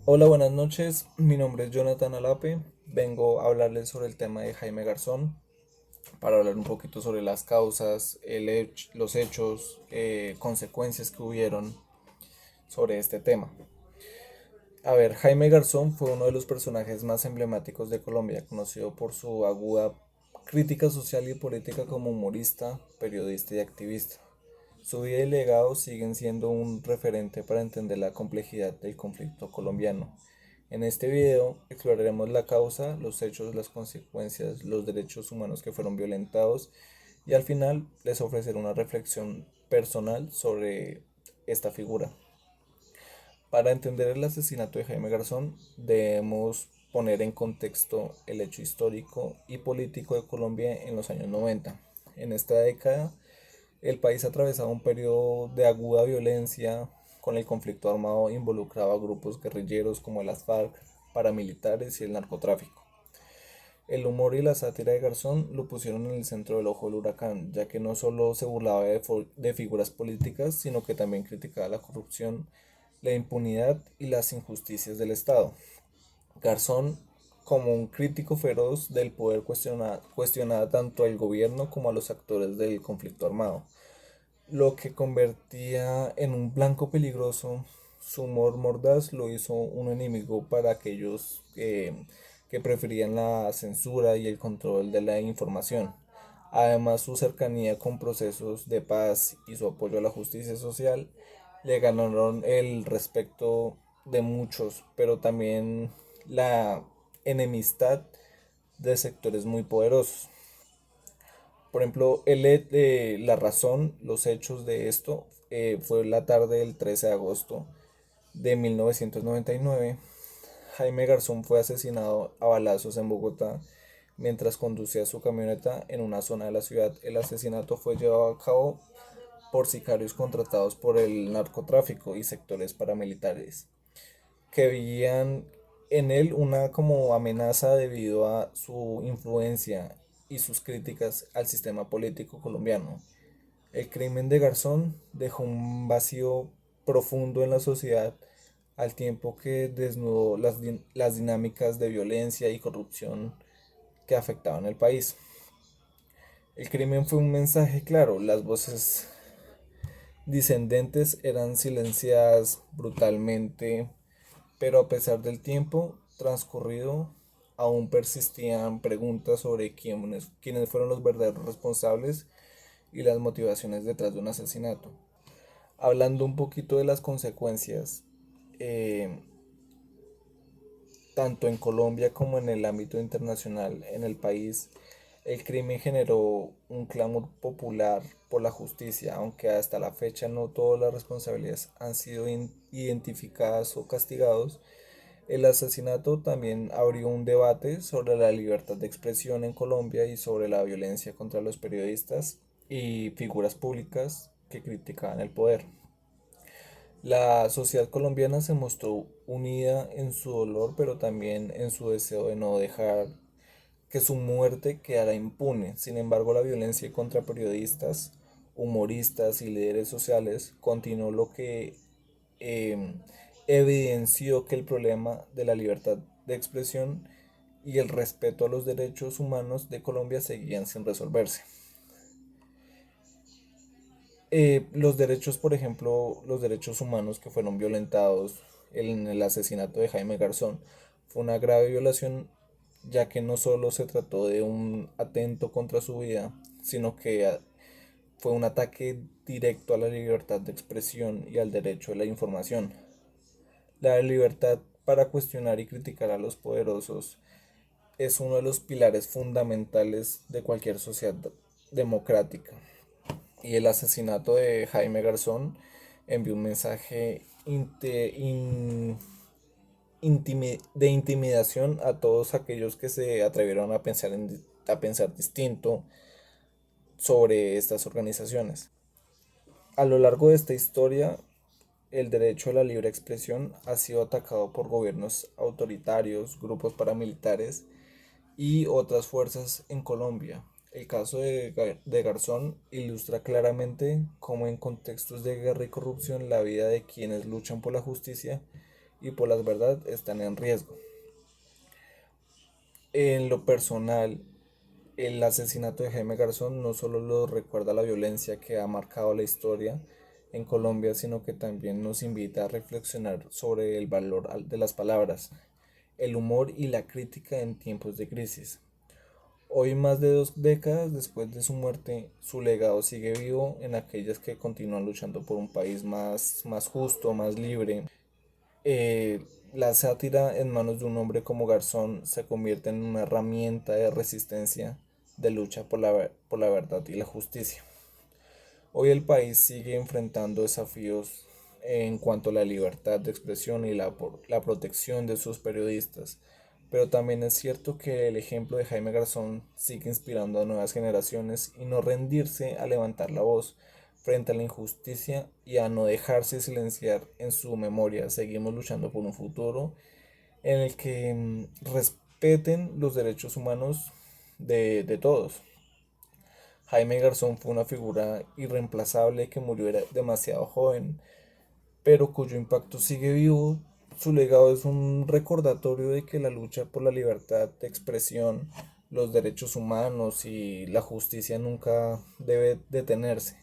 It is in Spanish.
Hola, buenas noches. Mi nombre es Jonathan Alape. Vengo a hablarles sobre el tema de Jaime Garzón para hablar un poquito sobre las causas, los hechos, consecuencias que hubieron sobre este tema. A ver, Jaime Garzón fue uno de los personajes más emblemáticos de Colombia, conocido por su aguda crítica social y política como humorista, periodista y activista. Su vida y legado siguen siendo un referente para entender la complejidad del conflicto colombiano. En este video exploraremos la causa, los hechos, las consecuencias, los derechos humanos que fueron violentados y al final les ofreceré una reflexión personal sobre esta figura. Para entender el asesinato de Jaime Garzón debemos poner en contexto el hecho histórico y político de Colombia en los años 90. En esta década el país atravesaba un periodo de aguda violencia con el conflicto armado involucraba a grupos guerrilleros como las FARC, paramilitares y el narcotráfico. El humor y la sátira de Garzón lo pusieron en el centro del ojo del huracán, ya que no solo se burlaba de figuras políticas, sino que también criticaba la corrupción, la impunidad y las injusticias del Estado. Garzón, como un crítico feroz del poder, cuestionaba tanto al gobierno como a los actores del conflicto armado, lo que convertía en un blanco peligroso. Su humor mordaz lo hizo un enemigo para aquellos que preferían la censura y el control de la información. Además, su cercanía con procesos de paz y su apoyo a la justicia social le ganaron el respeto de muchos, pero también la enemistad de sectores muy poderosos. Por ejemplo, la razón, los hechos de esto fue la tarde del 13 de agosto de 1999. Jaime Garzón fue asesinado a balazos en Bogotá mientras conducía su camioneta en una zona de la ciudad. El asesinato fue llevado a cabo por sicarios contratados por el narcotráfico y sectores paramilitares, que veían en él una como amenaza debido a su influencia y sus críticas al sistema político colombiano. El crimen de Garzón dejó un vacío profundo en la sociedad al tiempo que desnudó las dinámicas de violencia y corrupción que afectaban el país. El crimen fue un mensaje claro, las voces discendentes eran silenciadas brutalmente, pero a pesar del tiempo transcurrido, aún persistían preguntas sobre quiénes fueron los verdaderos responsables y las motivaciones detrás de un asesinato. Hablando un poquito de las consecuencias, eh, tanto en Colombia como en el ámbito internacional, en el país, el crimen generó un clamor popular por la justicia, aunque hasta la fecha no todas las responsabilidades han sido identificadas o castigados. El asesinato también abrió un debate sobre la libertad de expresión en Colombia y sobre la violencia contra los periodistas y figuras públicas que criticaban el poder. La sociedad colombiana se mostró unida en su dolor, pero también en su deseo de no dejar que su muerte quedara impune. Sin embargo, la violencia contra periodistas, humoristas y líderes sociales continuó, lo que eh, evidenció que el problema de la libertad de expresión y el respeto a los derechos humanos de Colombia seguían sin resolverse. Los derechos, por ejemplo, los derechos humanos que fueron violentados en el asesinato de Jaime Garzón, fue una grave violación, ya que no solo se trató de un atento contra su vida, sino que fue un ataque directo a la libertad de expresión y al derecho a la información. La libertad para cuestionar y criticar a los poderosos es uno de los pilares fundamentales de cualquier sociedad democrática. Y el asesinato de Jaime Garzón envió un mensaje de intimidación a todos aquellos que se atrevieron a pensar distinto sobre estas organizaciones. A lo largo de esta historia, el derecho a la libre expresión ha sido atacado por gobiernos autoritarios, grupos paramilitares y otras fuerzas en Colombia. El caso de Garzón ilustra claramente cómo en contextos de guerra y corrupción la vida de quienes luchan por la justicia y por la verdad están en riesgo. En lo personal, el asesinato de Jaime Garzón no solo nos recuerda la violencia que ha marcado la historia en Colombia, sino que también nos invita a reflexionar sobre el valor de las palabras, el humor y la crítica en tiempos de crisis. Hoy, más de 2 décadas después de su muerte, su legado sigue vivo en aquellas que continúan luchando por un país más justo, más libre. La sátira en manos de un hombre como Garzón se convierte en una herramienta de resistencia, de lucha por la verdad y la justicia. Hoy el país sigue enfrentando desafíos en cuanto a la libertad de expresión y la protección de sus periodistas, pero también es cierto que el ejemplo de Jaime Garzón sigue inspirando a nuevas generaciones y no rendirse a levantar la voz frente a la injusticia y a no dejarse silenciar en su memoria. Seguimos luchando por un futuro en el que respeten los derechos humanos de todos. Jaime Garzón fue una figura irreemplazable que murió demasiado joven, pero cuyo impacto sigue vivo. Su legado es un recordatorio de que la lucha por la libertad de expresión, los derechos humanos y la justicia nunca debe detenerse.